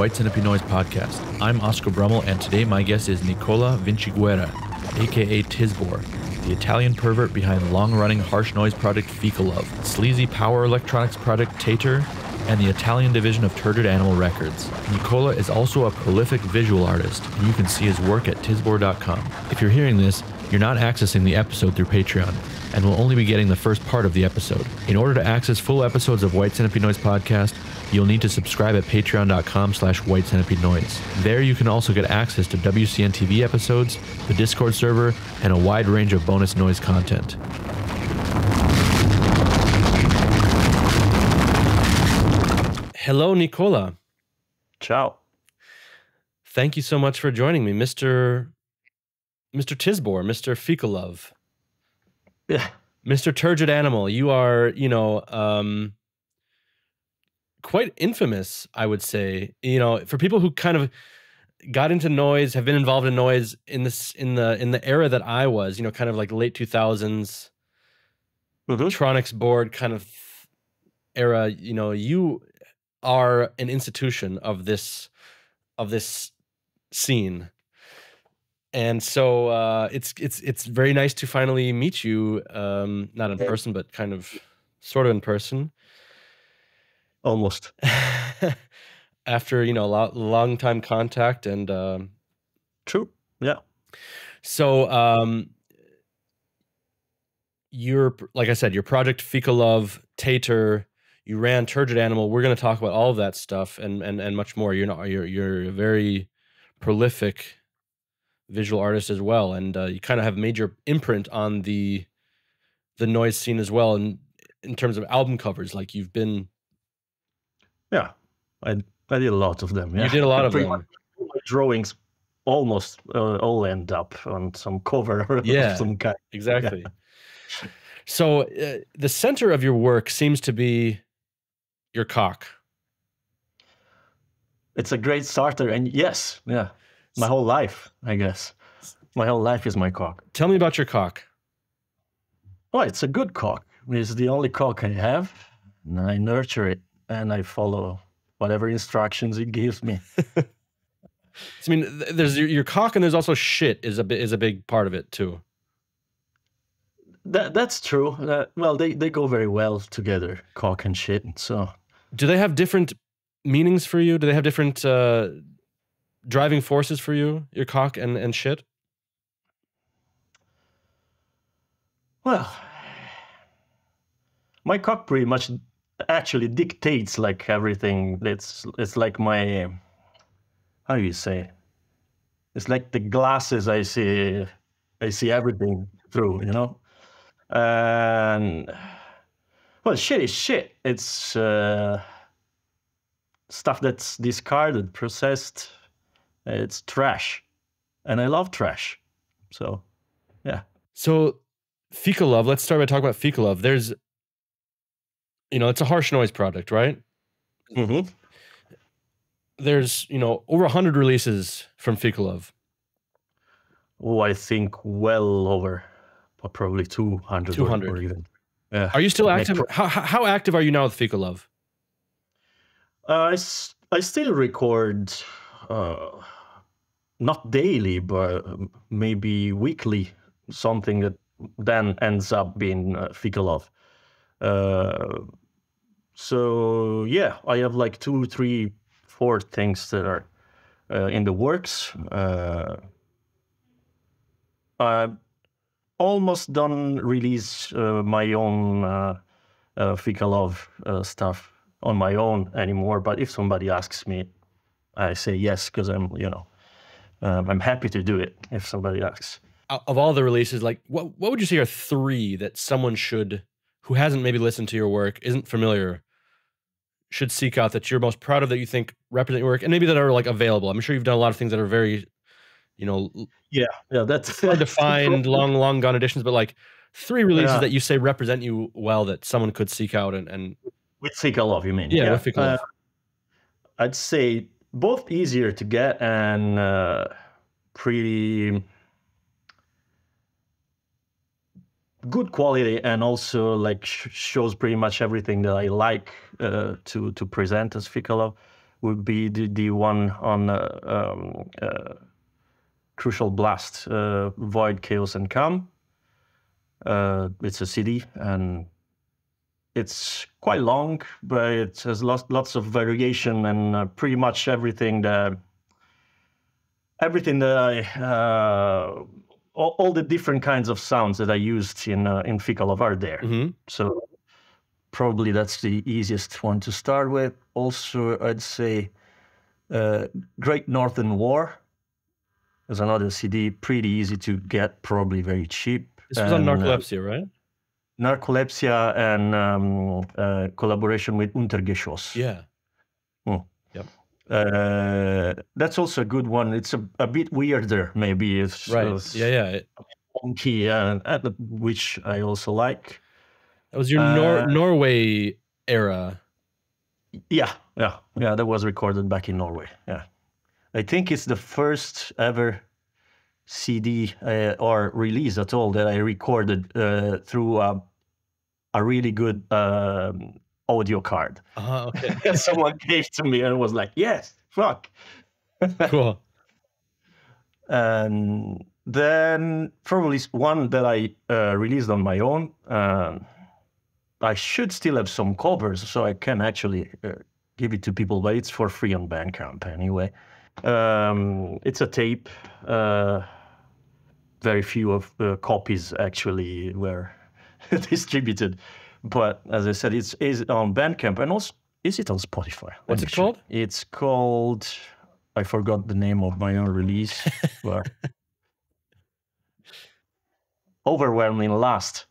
White Centipede Noise podcast. I'm Oscar Brummel, and today my guest is Nicola Vinciguerra, aka Tizbor, the Italian pervert behind the long-running harsh noise project Fekalove, sleazy power electronics project Tater, and the Italian division of Turgid Animal Records. Nicola is also a prolific visual artist, and you can see his work at tizbor.com. If you're hearing this, you're not accessing the episode through Patreon, and will only be getting the first part of the episode. In order to access full episodes of White Centipede Noise podcast, you'll need to subscribe at patreon.com/White Centipede Noise. There you can also get access to WCN TV episodes, the Discord server, and a wide range of bonus noise content. Hello, Nicola. Ciao. Thank you so much for joining me, Mr. Tizbor, Mr. Fekalove. Yeah. Mr. Turgid Animal. You are, quite infamous, I would say. For people who kind of got into noise, have been involved in noise in the era that I was, kind of like late 2000s, Tronics board kind of era. You are an institution of this scene. And so it's very nice to finally meet you, not in person, but kind of sort of in person. Almost. After, long time contact and True. Yeah. So you're, like I said, your project Fekalove, Tater, you ran Turgid Animal. We're going to talk about all of that stuff and much more. You're a very prolific visual artist as well, and you kind of have made your imprint on the noise scene as well, and in terms of album covers, like you've been. Yeah, I did a lot of them. Yeah. You did a lot of them. My drawings almost all end up on some cover of some kind. Exactly. Yeah. So the center of your work seems to be your cock. It's a great starter, and yes, yeah. My whole life, I guess. My whole life is my cock. Tell me about your cock. Oh, it's a good cock. It's the only cock I have, and I nurture it, and I follow whatever instructions it gives me. I mean, there's your cock, and there's also shit is a big part of it too. That's true. Well, they go very well together, cock and shit. So, do they have different meanings for you? Do they have different driving forces for you, your cock and shit? Well, my cock pretty much actually dictates like everything. It's like my, how do you say? It's like the glasses I see everything through, And well, shit is shit. It's stuff that's discarded, processed. It's trash, and I love trash. So, yeah. So, Fekalove. Let's start by talking about Fekalove. There's, it's a harsh noise project, right? Mm-hmm. There's, over 100 releases from Fekalove. Oh, I think well over, probably 200. 200. Or even. Yeah. Are you still active? How active are you now with Fekalove? I still record. Not daily, but maybe weekly, something that then ends up being Fekalove. So yeah, I have like 2, 3, 4 things that are in the works. I've almost done release my own Fekalove stuff on my own anymore, but if somebody asks me, I say yes, because I'm happy to do it if somebody asks. Of all the releases, like what would you say are 3 that someone who hasn't maybe listened to your work, isn't familiar, should seek out, that you're most proud of, that you think represent your work, and maybe that are like available? I'm sure you've done a lot of things that are very, yeah, that's hard to find, long gone editions, but like 3 releases that you say represent you well, that someone could seek out and with Fekalove, you mean? Yeah, with Fekalove. I'd say both easier to get and pretty good quality, and also like shows pretty much everything that I like to present as Fekalove. would be the one on Crucial Blast, Void, Chaos, and Calm. It's a CD, and it's quite long, but it has lots of variation, and pretty much everything that I all the different kinds of sounds that I used in Fecal Love are there. So probably that's the easiest one to start with. Also, I'd say Great Northern War is another CD, pretty easy to get, probably very cheap. This was on Narcolepsia, right? Narcolepsia and collaboration with Untergeschoss. Yeah. Yep. That's also a good one. It's a bit weirder, maybe. It's right. Yeah. Funky, which I also like. That was your Norway era. Yeah. That was recorded back in Norway. Yeah, I think it's the first ever CD or release at all that I recorded through a really good audio card. Okay. Someone gave to me and was like, yes, fuck. Cool. And then probably one that I released on my own. I should still have some covers, so I can actually give it to people, but it's for free on Bandcamp anyway. It's a tape. Very few of copies actually were distributed. But as I said, it's on Bandcamp, and also, is it on Spotify? What's it called? It's called, I forgot the name of my own release, but Overwhelming Last.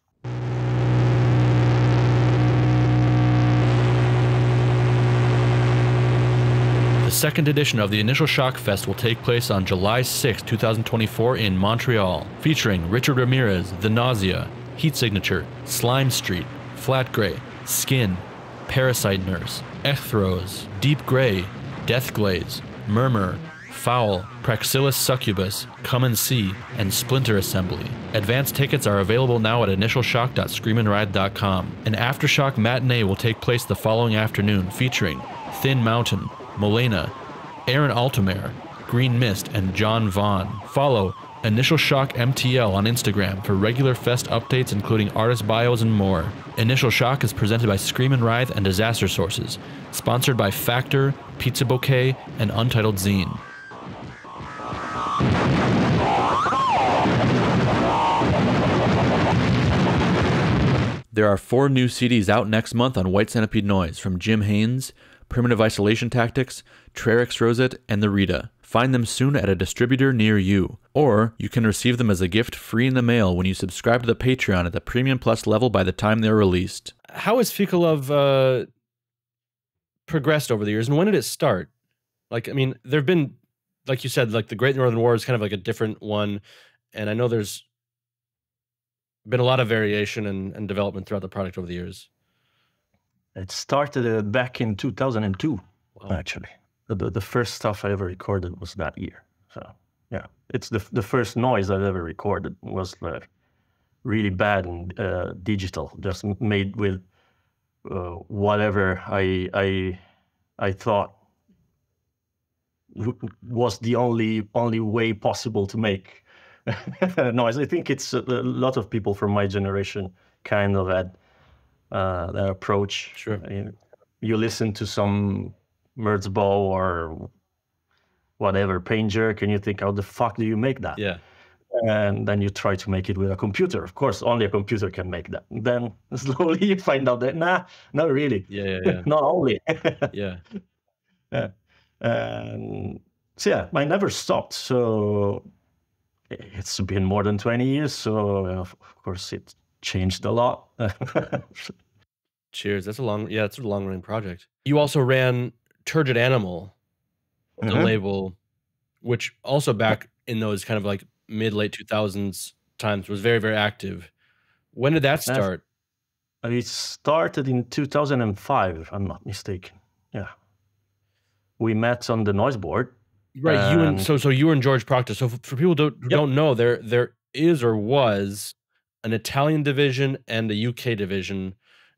The second edition of the Initial Shock Fest will take place on July 6, 2024 in Montreal, featuring Richard Ramirez, The Nausea, Heat Signature, Slime Street, Flat Grey, Skin, Parasite Nurse, Ethros, Deep Grey, Deathglaze, Murmur, Foul, Praxillus Succubus, Come and See, and Splinter Assembly. Advance tickets are available now at initialshock.screamandride.com. An Aftershock matinee will take place the following afternoon, featuring Thin Mountain, Molena, Aaron Altomare, Green Mist, and John Vaughn. Follow Initial Shock MTL on Instagram for regular fest updates, including artist bios and more. Initial Shock is presented by Scream and Writhe and Disaster Sources, sponsored by Factor, Pizza Bouquet, and Untitled Zine. There are 4 new CDs out next month on White Centipede Noise from Jim Haynes, Primitive Isolation Tactics, Trerix Rosette, and the Rita. Find them soon at a distributor near you, or you can receive them as a gift free in the mail when you subscribe to the Patreon at the Premium Plus level by the time they're released. How has Fecal Love progressed over the years, and when did it start? Like, I mean, there have been, like you said, like the Great Northern War is kind of like a different one, and I know there's been a lot of variation and development throughout the product over the years. It started back in 2002, wow. Actually. The first stuff I ever recorded was that year. So, yeah, it's the first noise I've ever recorded was really bad and digital, just made with whatever I thought was the only way possible to make noise. I think it's a lot of people from my generation kind of had that approach. Sure. You listen to some Merzbow or whatever, Pain Jerk, and you think, how the fuck do you make that? Yeah. And then you try to make it with a computer. Of course, only a computer can make that. Then slowly you find out that, nah, not really. Yeah. Not only. Yeah. And so, yeah, I never stopped. So it's been more than 20 years. So, of course, it changed a lot. Cheers. That's a long running project. You also ran Turgid Animal, the label, which also back in those kind of like mid-late 2000s times was very, very active. When did that start? It started in 2005, if I'm not mistaken. Yeah. We met on the Noise Board. Right. So you were in George Proctor. So for people who don't know, there is or was an Italian division and a UK division,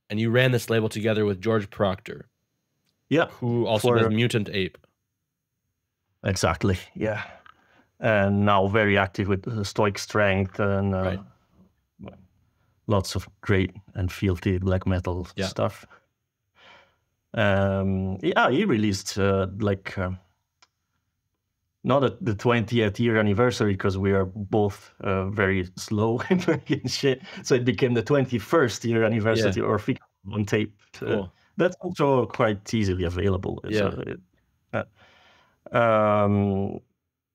and you ran this label together with George Proctor. Yeah. who also does Mutant Ape. Exactly. Yeah. And now very active with Stoic Strength and Right. lots of great and filthy black metal stuff. Yeah, he released not at the 20th year anniversary because we are both very slow in making shit. So it became the 21st year anniversary or on tape. Cool. That's also quite easily available. Yeah.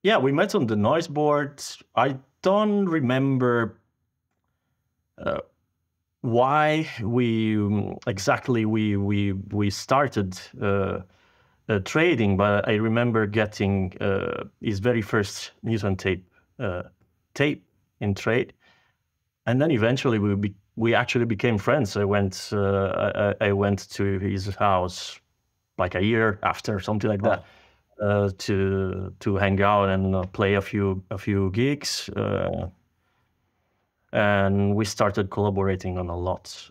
Yeah, we met on the noise board. I don't remember why exactly we started trading, but I remember getting his very first Mutant tape in trade, and then eventually we actually became friends. I went to his house like a year after, something like that, to hang out and play a few gigs, and we started collaborating on a lot,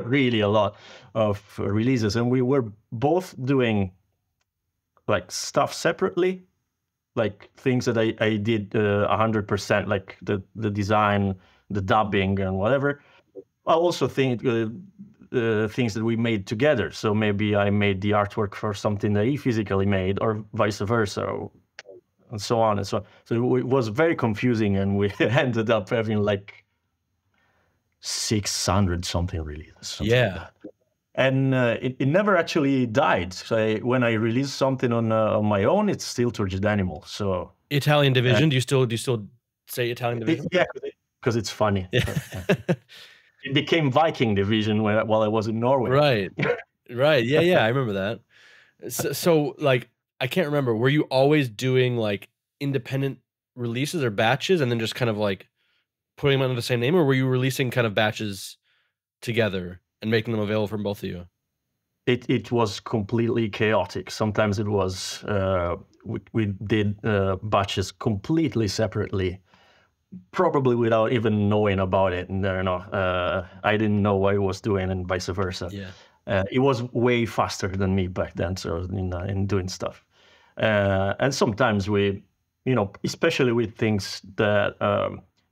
really a lot of releases, and we were both doing like stuff separately, like things that I did 100%, like the design, the dubbing, and whatever. I also think things that we made together. So maybe I made the artwork for something that he physically made, or vice versa, and so on and so on. So it was very confusing, and we ended up having like 600 something releases. Like that. And it never actually died. So when I release something on my own, it's still Turgid Animal. So Italian Division. Do you still say Italian Division? Yeah, because it's funny. It became Viking Division while I was in Norway. Right. Right. Yeah. I remember that. So like, I can't remember. Were you always doing like independent releases or batches, and then just kind of like putting them under the same name, or were you releasing kind of batches together and making them available from both of you? It was completely chaotic. Sometimes it was we did batches completely separately, probably without even knowing about it. And I didn't know what I was doing, and vice versa. Yeah. It was way faster than me back then, so in doing stuff. And sometimes we, especially with things that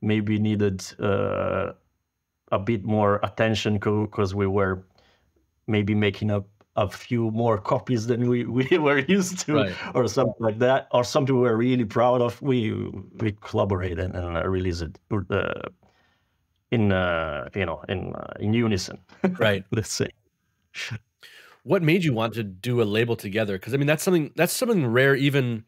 maybe needed a bit more attention because we were maybe making up a few more copies than we were used to, or something like that, or something we were really proud of. We collaborated and released it in unison. Right. Let's say. What made you want to do a label together? Because I mean, that's something rare, even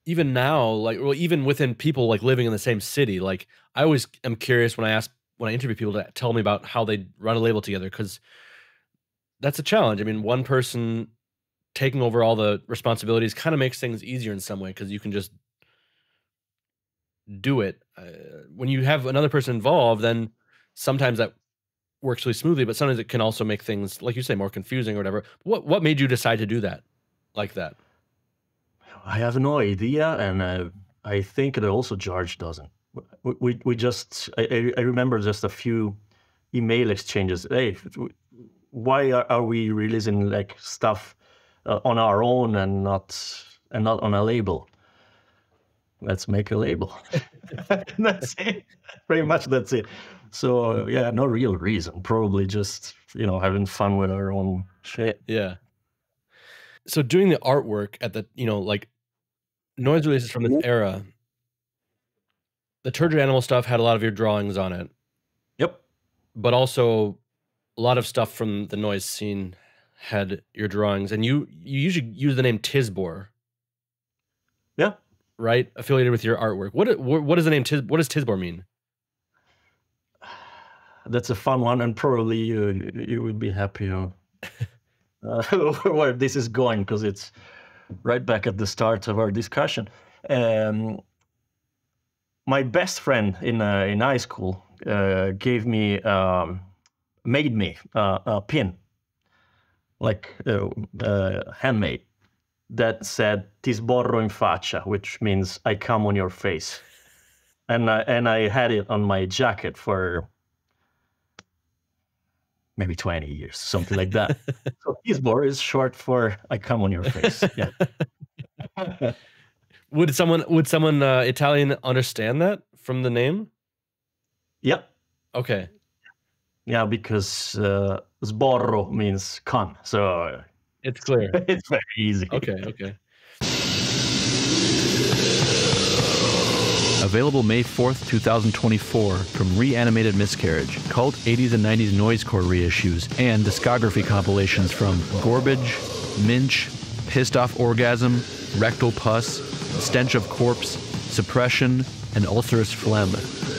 now, like, well, even within people like living in the same city. Like, I always am curious when I interview people to tell me about how they run a label together, because that's a challenge. I mean, one person taking over all the responsibilities kind of makes things easier in some way, because you can just do it. When you have another person involved, then sometimes that works really smoothly, but sometimes it can also make things, like you say, more confusing or whatever. What made you decide to do that like that? I have no idea, and I think that also George doesn't. We just I remember just a few email exchanges. Hey, why are we releasing like stuff on our own and not on a label? Let's make a label. That's it. Pretty much that's it. So yeah, no real reason. Probably just having fun with our own shit. Yeah. So doing the artwork at the like noise releases from this era, the Turgid Animal stuff had a lot of your drawings on it. Yep. But also a lot of stuff from the noise scene had your drawings, and you usually use the name Tisbor. Yeah. Right? Affiliated with your artwork. What is the name what does Tisbor mean? That's a fun one, and probably you would be happy where this is going, because it's right back at the start of our discussion. My best friend in high school made me a pin, like handmade, that said "Ti sborro in faccia," which means "I come on your face," and I had it on my jacket for maybe 20 years, something like that. So Tisbor is short for I come on your face. Yeah. Would someone Italian understand that from the name? Yeah. Okay. Yeah, because sborro means come. So it's clear. It's very easy. Okay. Available May 4th, 2024 from Reanimated Miscarriage, Cult 80s and 90s Noisecore reissues, and discography compilations from Gorbage, Minch, Pissed Off Orgasm, Rectal Pus, Stench of Corpse, Suppression, and Ulcerous Phlegm,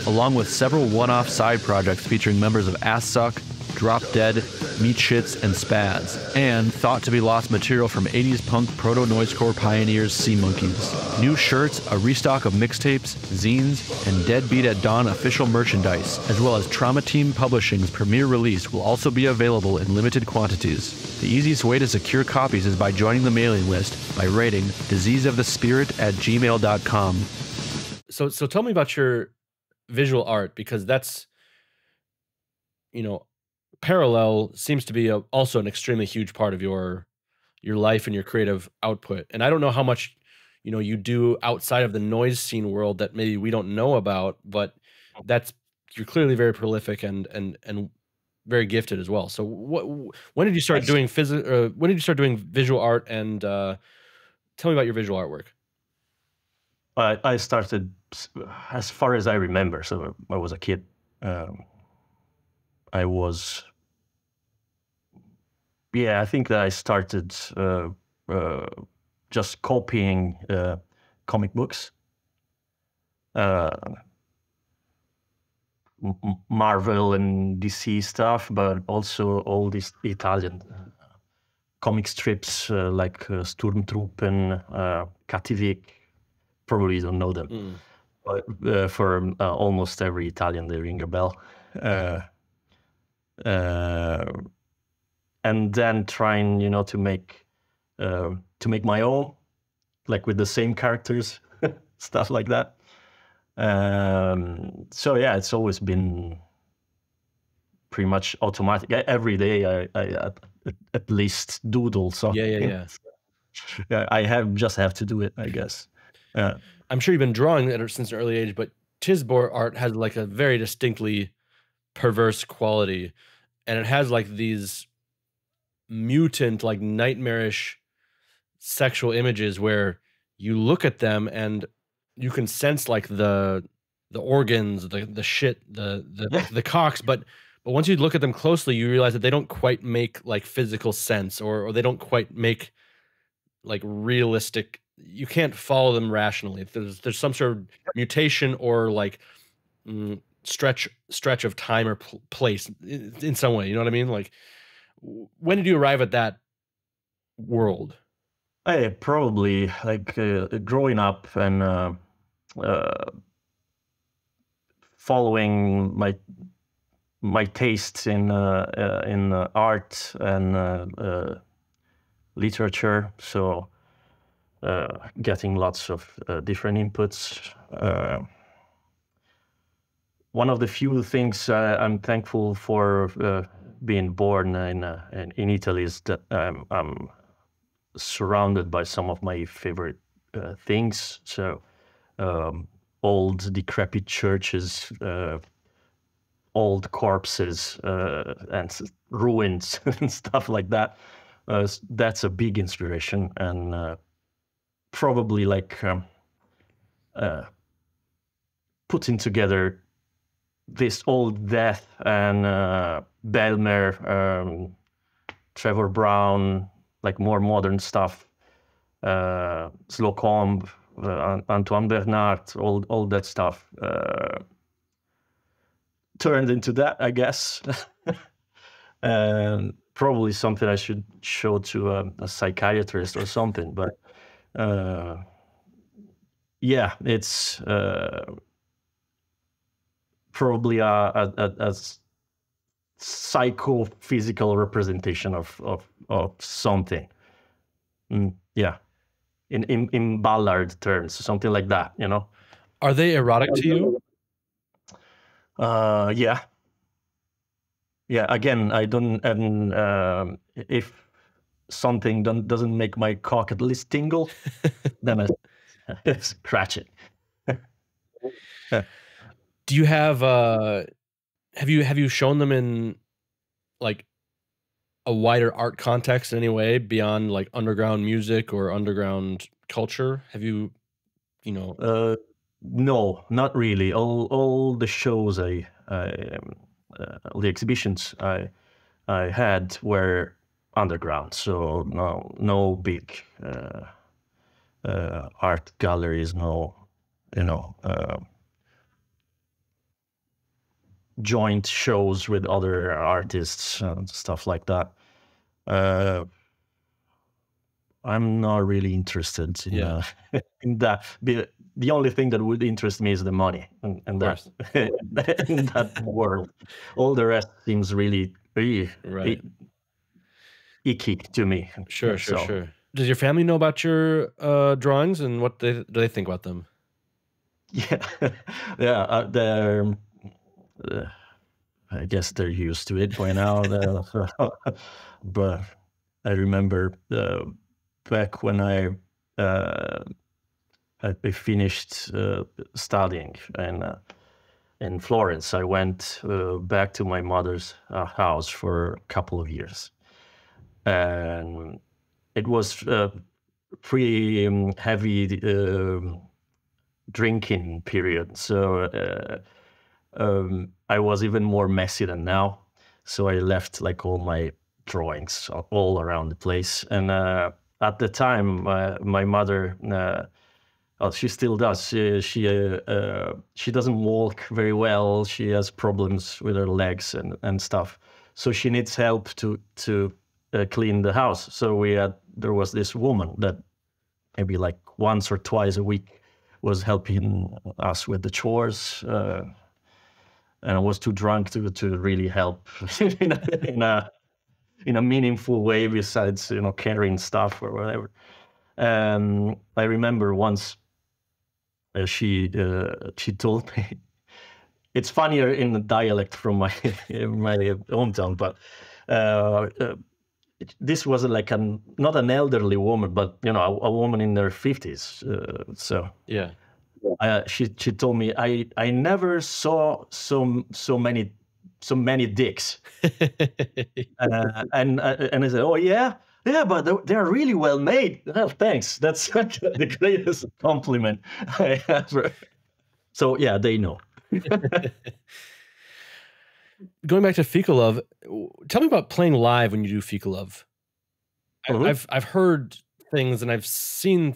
along with several one-off side projects featuring members of Asssuck, Drop Dead, Meat Shits, and Spaz, and thought to be lost material from 80s punk proto-noisecore pioneers Sea Monkeys. New shirts, a restock of mixtapes, zines, and Deadbeat at Dawn official merchandise, as well as Trauma Team Publishing's premiere release will also be available in limited quantities. The easiest way to secure copies is by joining the mailing list by rating diseaseofthespirit@gmail.com. So tell me about your visual art, because that's, Parallel seems to be also an extremely huge part of your life and your creative output. And I don't know how much, you do outside of the noise scene world that maybe we don't know about, but you're clearly very prolific and very gifted as well. So when did you start doing when did you start doing visual art, and tell me about your visual artwork? I started, as far as I remember, so I was a kid. I think that I started just copying comic books, Marvel and DC stuff, but also all these Italian comic strips like Sturmtruppen, Cattivic. Probably you don't know them, but for almost every Italian they ring a bell. And then trying, to make my own, like with the same characters, stuff like that. So yeah, it's always been pretty much automatic. Every day I at least doodle something. Yeah. I just have to do it, I guess. I'm sure you've been drawing since an early age, but Tisbor art has like a very distinctly perverse quality, and it has like these mutant, like nightmarish sexual images where you look at them and you can sense like the organs, the shit, the cocks, but once you look at them closely, you realize that they don't quite make like physical sense, or they don't quite make like realistic. You can't follow them rationally. There's some sort of mutation or like stretch of time or place in some way. You know what I mean? Like, when did you arrive at that world? I probably like growing up and following my taste in art and literature. So getting lots of different inputs. One of the few things I'm thankful for being born in Italy is that I'm surrounded by some of my favorite things. So old decrepit churches, old corpses, and ruins and stuff like that. That's a big inspiration, and probably like putting together this old Death and Belmer, Trevor Brown, like more modern stuff, Slocombe, Antoine Bernard, all that stuff turned into that, I guess. And probably something I should show to a psychiatrist or something. But yeah, it's probably a psychophysical representation of something. Yeah, in Ballard terms, something like that, you know. Are they erotic to you? Yeah. yeah, again, I don't, and if something doesn't make my cock at least tingle, then I scratch it. Do you have you shown them in like a wider art context in any way beyond like underground music or underground culture? Have you, you know, No, not really. All the shows all the exhibitions I had were underground, so no big art galleries, no, you know, joint shows with other artists and stuff like that. I'm not really interested in, Yeah. in that. The only thing that would interest me is the money, and that in that world. All the rest seems really right. icky to me. Sure. Does your family know about your drawings and what do they think about them? Yeah, yeah. They're. I guess they're used to it by now. But I remember back when I finished studying in Florence, I went back to my mother's house for a couple of years, and it was pretty heavy drinking period. So I was even more messy than now. So I left like all my drawings all around the place. And at the time, my mother, she still does. She doesn't walk very well. She has problems with her legs and stuff. So she needs help to clean the house. So there was this woman that maybe like once or twice a week was helping us with the chores. And I was too drunk to really help in a meaningful way besides carrying stuff or whatever. I remember once she told me, it's funnier in the dialect from my hometown, but this was like not an elderly woman, but a woman in her 50s. So yeah. She told me I never saw so many dicks, and I said, oh yeah, but they're really well made. Oh, thanks, that's the greatest compliment I ever. So yeah, they know. Going back to Fika Love, tell me about playing live when you do Fika Love. I've heard things and I've seen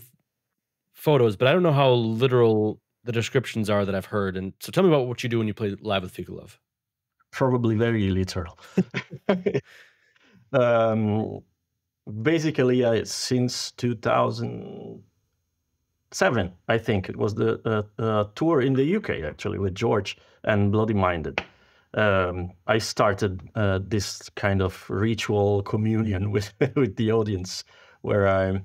photos, but I don't know how literal the descriptions are that I've heard. And so tell me about what you do when you play live with Fika Love. Probably very literal. Basically, since 2007, I think it was the tour in the UK actually with George and Bloody Minded. I started this kind of ritual communion with the audience, where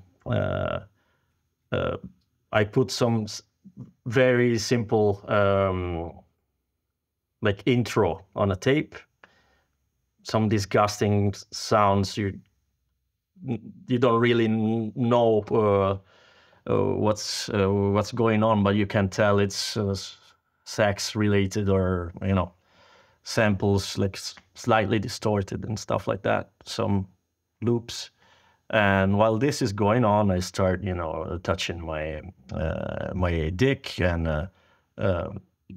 I put some very simple like intro on a tape, some disgusting sounds you don't really know what's going on, but you can tell it's sex related, or samples like slightly distorted and stuff like that, some loops. And while this is going on, I start, touching my my dick and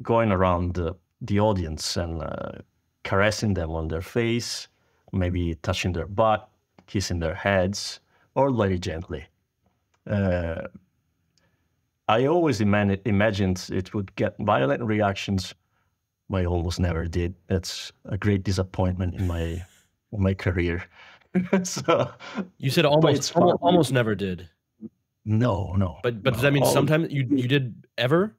going around the audience and caressing them on their face, maybe touching their butt, kissing their heads, or very gently. I always imagined it would get violent reactions, but I almost never did. That's a great disappointment in my career. So you said almost never did. No. But does that mean sometimes you did ever?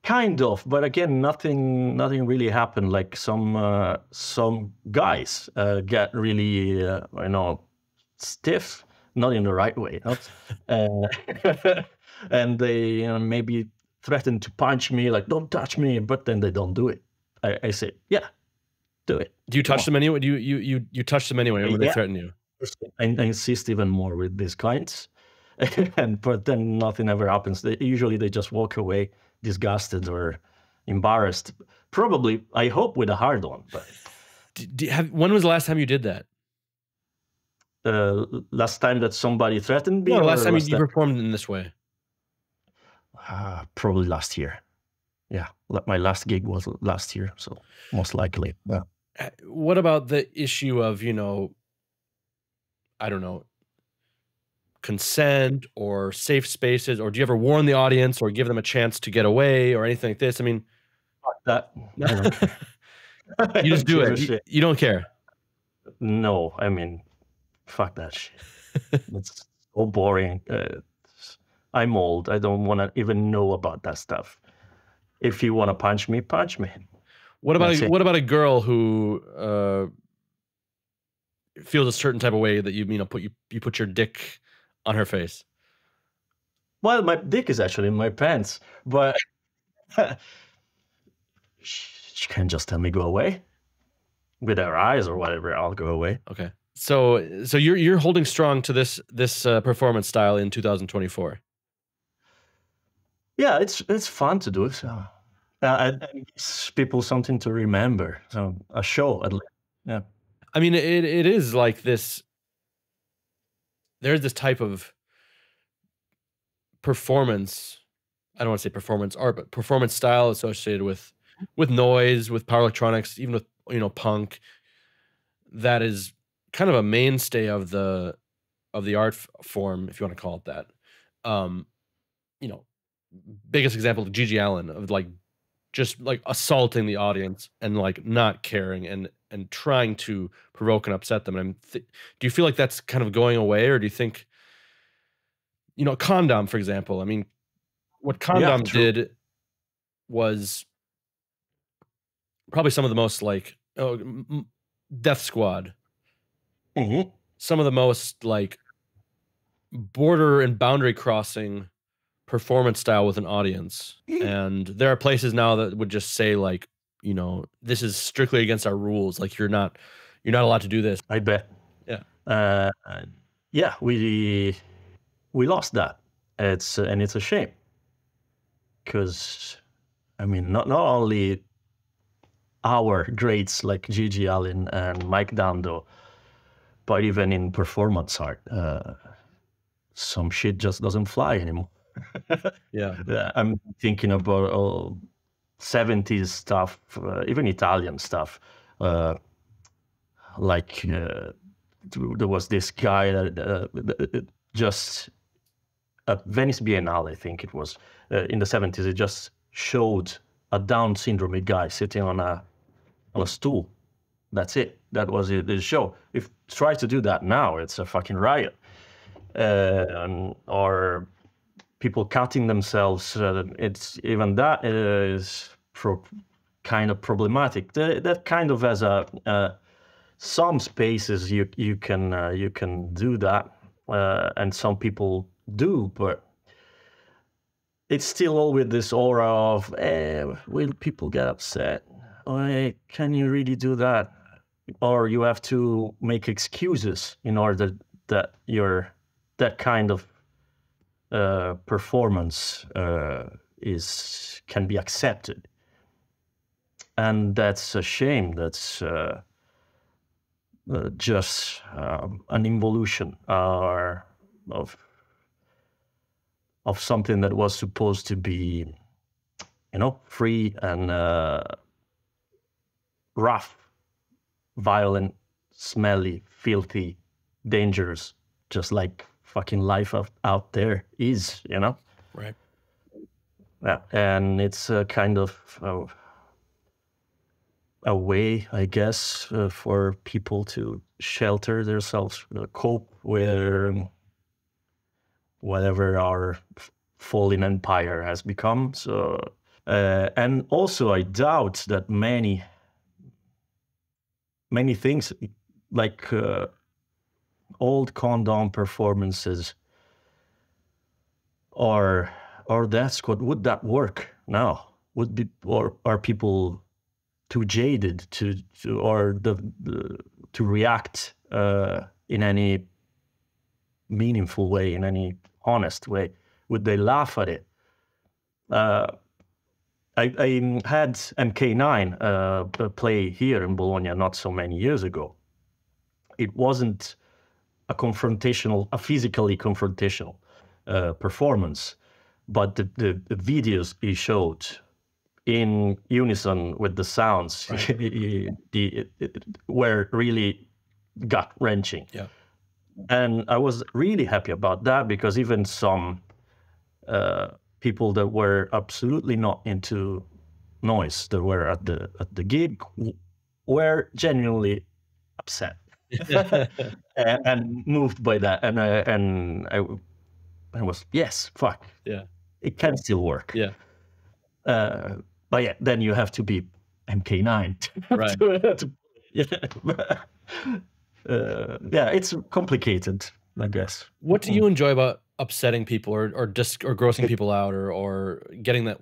Kind of, but again, nothing really happened. Like some guys get really stiff, not in the right way, and they maybe threaten to punch me, like, don't touch me, but then they don't do it. I say, yeah, do it. Do you touch them anyway? Do you touch them anyway when they threaten you? I insist even more with these clients, but then nothing ever happens. Usually they just walk away disgusted or embarrassed. Probably, I hope, with a hard one. But when was the last time you did that? Last time that somebody threatened me? No, last time you performed in this way. Probably last year. Yeah, my last gig was last year, so most likely. Yeah. What about the issue of, I don't know, consent or safe spaces, or do you ever warn the audience or give them a chance to get away or anything like this? I mean, fuck that. I don't care. You just do it. You don't care. No, I mean, fuck that shit. It's so boring. I'm old. I don't want to even know about that stuff. If you want to punch me, punch me. What about a girl who feels a certain type of way that you put your dick on her face? Well, my dick is actually in my pants, but she can just tell me go away with her eyes or whatever. I'll go away. Okay. So you're holding strong to this performance style in 2024. Yeah, it's fun to do. So it gives people something to remember. So a show, at least. Yeah. I mean, it is like this. There's this type of performance. I don't want to say performance art, but performance style associated with noise, with power electronics, even with punk. That is kind of a mainstay of the art form, if you want to call it that. Biggest example of Gigi Allen, of just assaulting the audience and not caring and trying to provoke and upset them. And do you feel like that's kind of going away, or do you think, Condom, for example? I mean, what Condom did was probably some of the most Death Squad. Mm-hmm. Some of the most border and boundary crossing performance style with an audience. And there are places now that would just say this is strictly against our rules. You're not allowed to do this. I bet. Yeah. Yeah, we lost that. It's a shame. Because, I mean, not only our greats like Gigi Allen and Mike Dando, but even in performance art, some shit just doesn't fly anymore. Yeah. I'm thinking about 70s stuff, even Italian stuff. There was this guy that just at Venice Biennale, I think it was, in the 70s, it just showed a Down syndrome guy sitting on a stool. That's it. That was the show. If try to do that now, it's a fucking riot. Or people cutting themselves. It's even that is kind of problematic. That kind of has some spaces you can do that, and some people do, but it's still all with this aura of will people get upset? Or can you really do that? Or you have to make excuses in order that that kind of performance can be accepted. And that's a shame. That's just an involution of something that was supposed to be, free and rough, violent, smelly, filthy, dangerous, just like fucking life out there is, Right. Yeah, and it's a kind of a way, I guess, for people to shelter themselves, cope with whatever our fallen empire has become. So, and also I doubt that many things like old Condom performances are or that's what would that work now? Would be, or are people too jaded to react in any meaningful way, in any honest way? Would they laugh at it? I had MK9 play here in Bologna not so many years ago. It wasn't a physically confrontational performance, but the videos he showed in unison with the sounds were really gut-wrenching. Yeah. And I was really happy about that, because even some people that were absolutely not into noise, that were at the gig, were genuinely upset and moved by that. And I was, yes, fuck, Yeah. it can still work. Yeah. But yeah, then you have to be MK9. Right. Yeah, it's complicated, I guess. What do you enjoy about upsetting people or grossing people out or getting that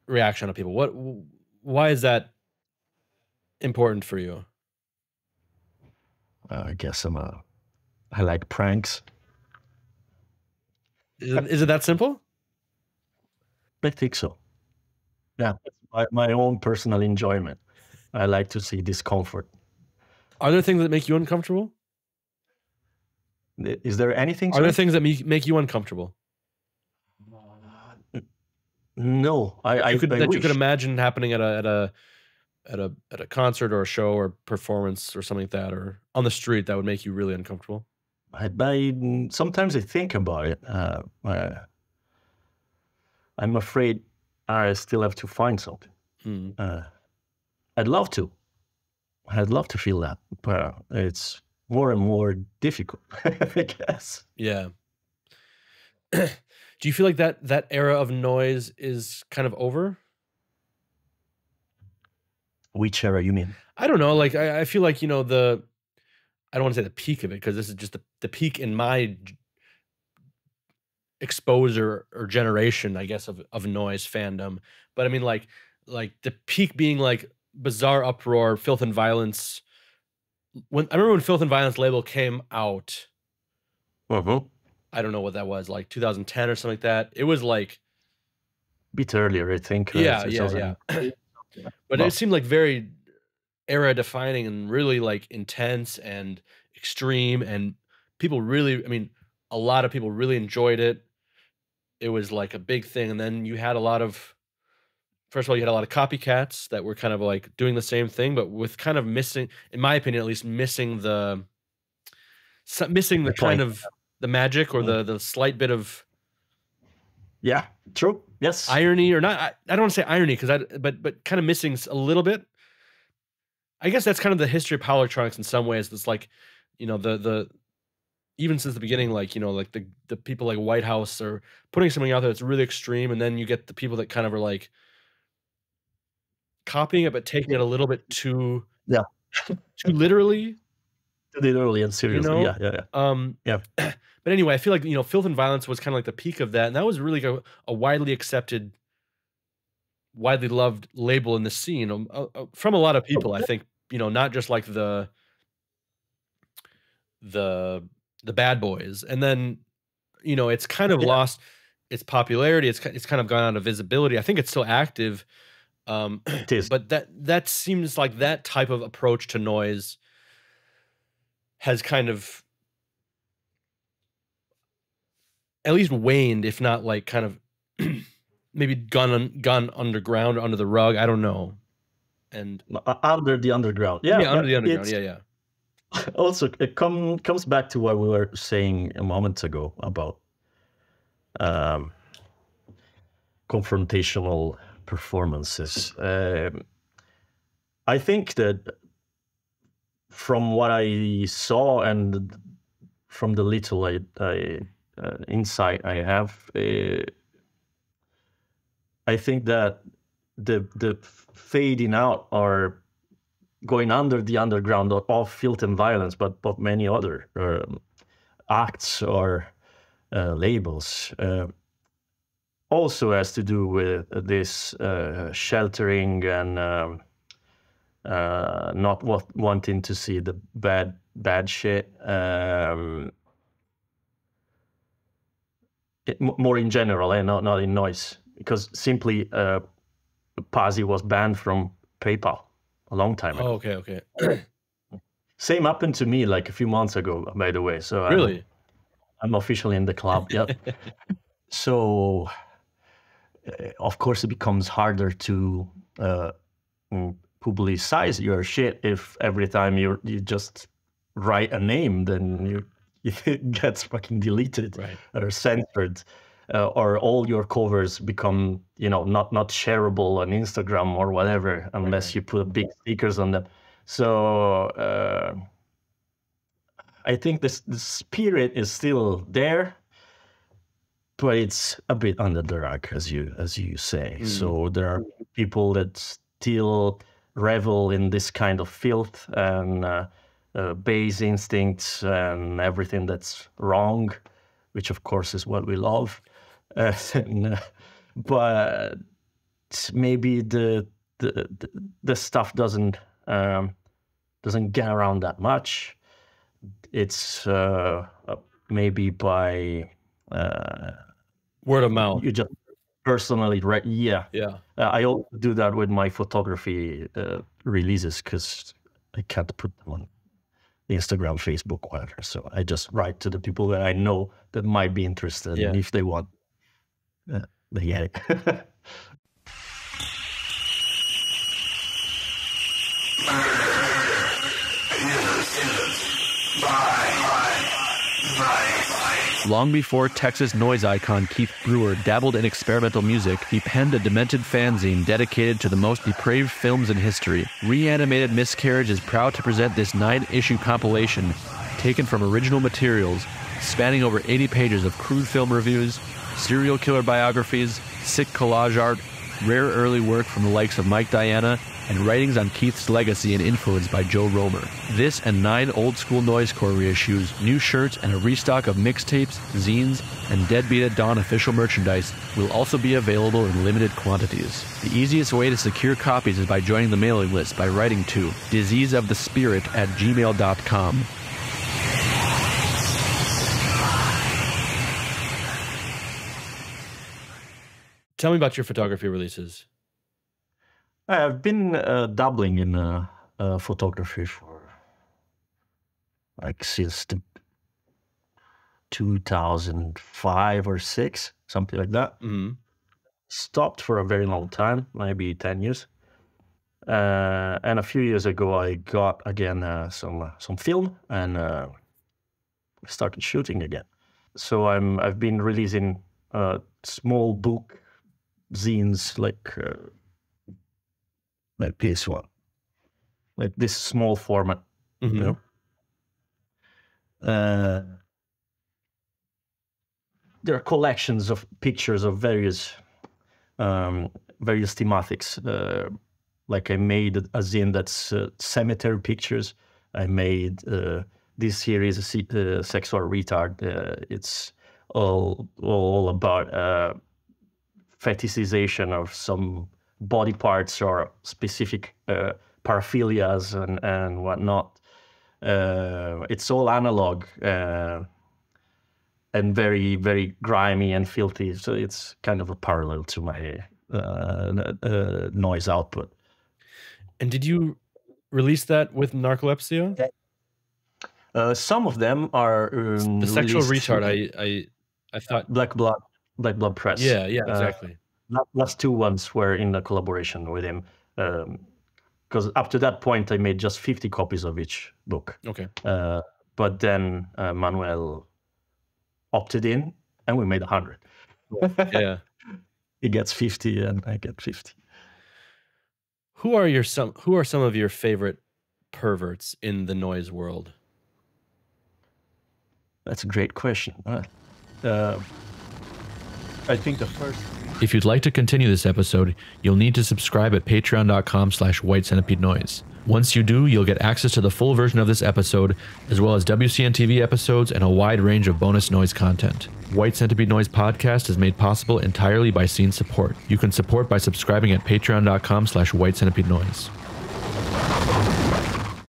reaction out of people? Why is that important for you? I guess I like pranks. Is it that simple? I think so. Yeah, my own personal enjoyment. I like to see discomfort. Are there things that make you uncomfortable? Is there anything? Are there things that make you uncomfortable? No, you could wish. imagine happening at a concert or a show or performance or something like that, or on the street, that would make you really uncomfortable. Sometimes I think about it. I'm afraid I still have to find something. I'd love to feel that, but it's more and more difficult, I guess. Yeah. Do you feel like that era of noise is kind of over? Which era you mean? I don't know. Like, I feel like, I don't want to say the peak of it, because this is just the peak in my exposure or generation, I guess, of noise fandom. But I mean, like the peak being like Bizarre Uproar, Filth and Violence. I remember when Filth and Violence label came out. I don't know what that was, like 2010 or something like that. It was like a bit earlier, I think. Yeah. But it seemed like very era defining and really like intense and extreme, and people really, a lot of people really enjoyed it. It was like a big thing. And then you had first of all, you had a lot of copycats that were kind of like doing the same thing, but with kind of missing, in my opinion, at least missing the kind of the magic or the slight bit of, yeah, true, yes, irony, or not. I don't want to say irony, but kind of missing a little bit. I guess that's kind of the history of power electronics in some ways. It's like, the even since the beginning, like, like the people like Whitehouse are putting something out there that's really extreme, and then you get the people that kind of are like copying it but taking it a little bit too too literally. Literally and seriously, yeah. But anyway, I feel like, Filth and Violence was kind of like the peak of that, and that was really a widely accepted, widely loved label in the scene from a lot of people. I think, not just like the bad boys. And then, it's kind of lost its popularity. It's kind of gone out of visibility. I think it's still active. It is. But that seems like that type of approach to noise has kind of at least waned, if not like kind of maybe gone underground or under the rug. I don't know. And under the underground. Yeah, under the underground. Yeah. Also, it comes back to what we were saying a moment ago about confrontational performances. I think that from what I saw and from the little insight I have, I think that the fading out or going under the underground of Filth and Violence, but many other acts or labels, also has to do with this sheltering and not wanting to see the bad shit. More in general, and not in noise, because simply Pasi was banned from PayPal a long time ago. Oh, okay. Same happened to me like a few months ago, by the way. So Really? I'm officially in the club. Yep. So, of course, it becomes harder to publicize your shit if every time you just write a name, then it gets fucking deleted or censored, or all your covers become, not shareable on Instagram or whatever, unless you put big stickers on them. So I think the spirit is still there, but it's a bit under the rug, as you say. So there are people that still revel in this kind of filth and base instincts and everything that's wrong, which of course is what we love. But maybe the stuff doesn't get around that much. It's maybe by word of mouth. You just personally read. Yeah. I also do that with my photography releases, because I can't put them on Instagram, Facebook, whatever. So I just write to the people that I know that might be interested, and if they want, they get it. Long before Texas noise icon Keith Brewer dabbled in experimental music, he penned a demented fanzine dedicated to the most depraved films in history. Reanimated Miscarriage is proud to present this 9-issue compilation taken from original materials, spanning over 80 pages of crude film reviews, serial killer biographies, sick collage art, rare early work from the likes of Mike Diana, and writings on Keith's legacy and influence by Joe Romer. This and 9 old-school Noisecore reissues, new shirts, and a restock of mixtapes, zines, and Deadbeat at Dawn official merchandise will also be available in limited quantities. The easiest way to secure copies is by joining the mailing list by writing to diseaseofthespirit@gmail.com. Tell me about your photography releases. I've been dabbling in photography for since 2005 or 6, something like that. Stopped for a very long time, maybe 10 years. And a few years ago, I got again some film and started shooting again. So I've been releasing small book zines like this one, like this small format, There are collections of pictures of various thematics. Like I made a zine that's cemetery pictures. I made this series, Sexual Retard. It's all about fetishization of some body parts or specific paraphilias and whatnot. It's all analog and very, very grimy and filthy. So it's kind of a parallel to my noise output. And did you release that with Narcolepsia? Some of them are the Sexual Retard. I thought Black Blood Press. Yeah, exactly. Last 2 ones were in a collaboration with him, because up to that point I made just 50 copies of each book. Okay. But then Manuel opted in, and we made 100. Yeah. He gets 50, and I get 50. Who are some of your favorite perverts in the noise world? That's a great question. I think the first. If you'd like to continue this episode, you'll need to subscribe at patreon.com/whitecentipedeNoise. Once you do, you'll get access to the full version of this episode, as well as WCN TV episodes and a wide range of bonus noise content. White Centipede Noise podcast is made possible entirely by Scene support. You can support by subscribing at patreon.com/whitecentipedeNoise.